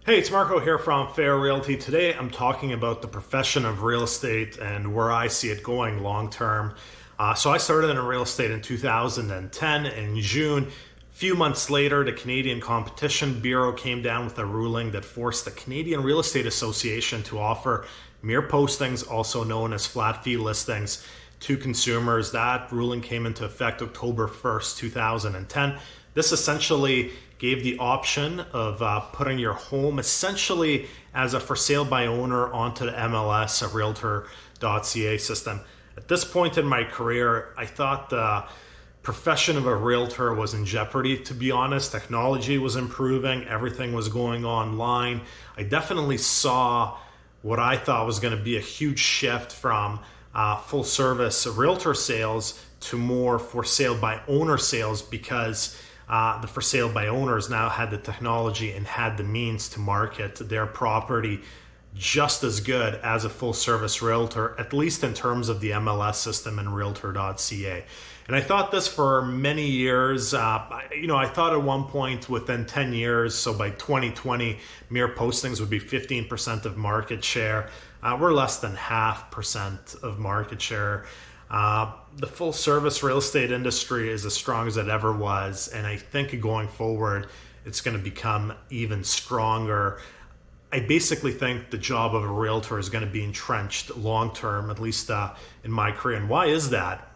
Hey, it's Marko here from Fair Realty. Today I'm talking about the profession of real estate and where I see it going long term. So I started in real estate in 2010 in June. A few months later, the Canadian Competition Bureau came down with a ruling that forced the Canadian Real Estate Association to offer mere postings, also known as flat fee listings, to consumers. That ruling came into effect October 1st, 2010. This essentially gave the option of putting your home essentially as a for sale by owner onto the MLS, a Realtor.ca system. At this point in my career, I thought the profession of a realtor was in jeopardy, to be honest. Technology was improving, everything was going online. I definitely saw what I thought was going to be a huge shift from full service realtor sales to more for sale by owner sales, because the for sale by owners now had the technology and had the means to market their property just as good as a full service realtor, at least in terms of the MLS system and Realtor.ca. And I thought this for many years. I thought at one point within 10 years, so by 2020, mere postings would be 15% of market share. We're less than 0.5% of market share. The full service real estate industry is as strong as it ever was, and I think going forward it's going to become even stronger. I basically think the job of a realtor is going to be entrenched long term, at least in my career. And why is that?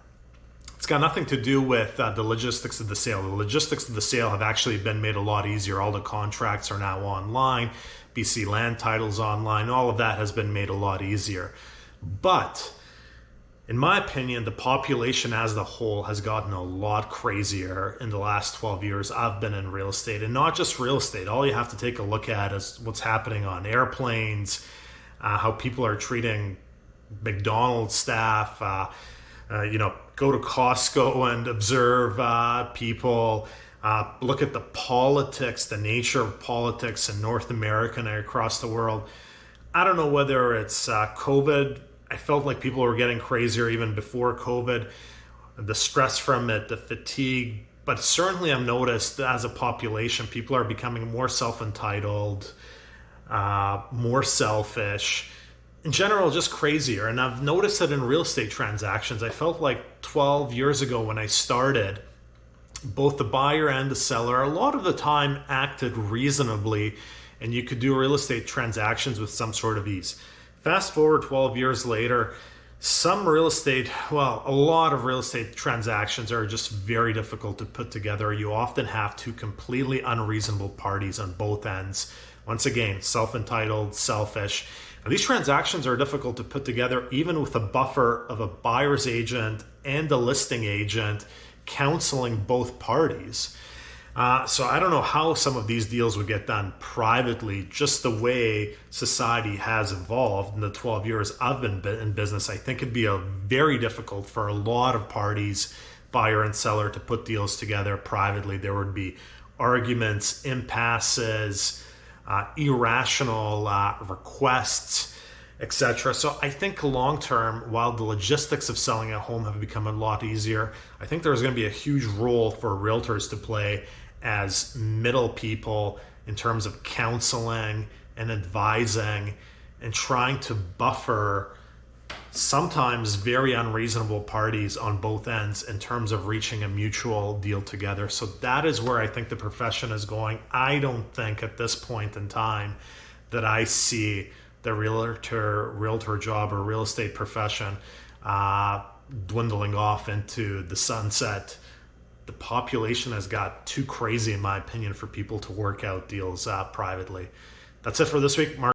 It's got nothing to do with the logistics of the sale. The logistics of the sale have actually been made a lot easier. All the contracts are now online, BC land titles online, all of that has been made a lot easier. But in my opinion, the population as a whole has gotten a lot crazier in the last 12 years I've been in real estate. And not just real estate. All you have to take a look at is what's happening on airplanes, how people are treating McDonald's staff, go to Costco and observe people. Look at the politics, the nature of politics in North America and across the world. I don't know whether it's COVID. I felt like people were getting crazier even before COVID, the stress from it, the fatigue. But certainly I've noticed that as a population, people are becoming more self-entitled, more selfish, in general, just crazier. And I've noticed it in real estate transactions. I felt like 12 years ago when I started, both the buyer and the seller, a lot of the time acted reasonably, and you could do real estate transactions with some sort of ease. Fast forward 12 years later, a lot of real estate transactions are just very difficult to put together. You often have two completely unreasonable parties on both ends. Once again, self-entitled, selfish. And these transactions are difficult to put together even with a buffer of a buyer's agent and a listing agent counseling both parties. So I don't know how some of these deals would get done privately, just the way society has evolved in the 12 years I've been in business. I think it'd be very difficult for a lot of parties, buyer and seller, to put deals together privately. There would be arguments, impasses, irrational requests, etc. So I think long term, while the logistics of selling a home have become a lot easier, I think there's going to be a huge role for realtors to play as middle people in terms of counseling and advising and trying to buffer sometimes very unreasonable parties on both ends in terms of reaching a mutual deal together. So that is where I think the profession is going. I don't think at this point in time that I see the realtor job or real estate profession dwindling off into the sunset. The population has got too crazy, in my opinion, for people to work out deals privately. That's it for this week. Mark.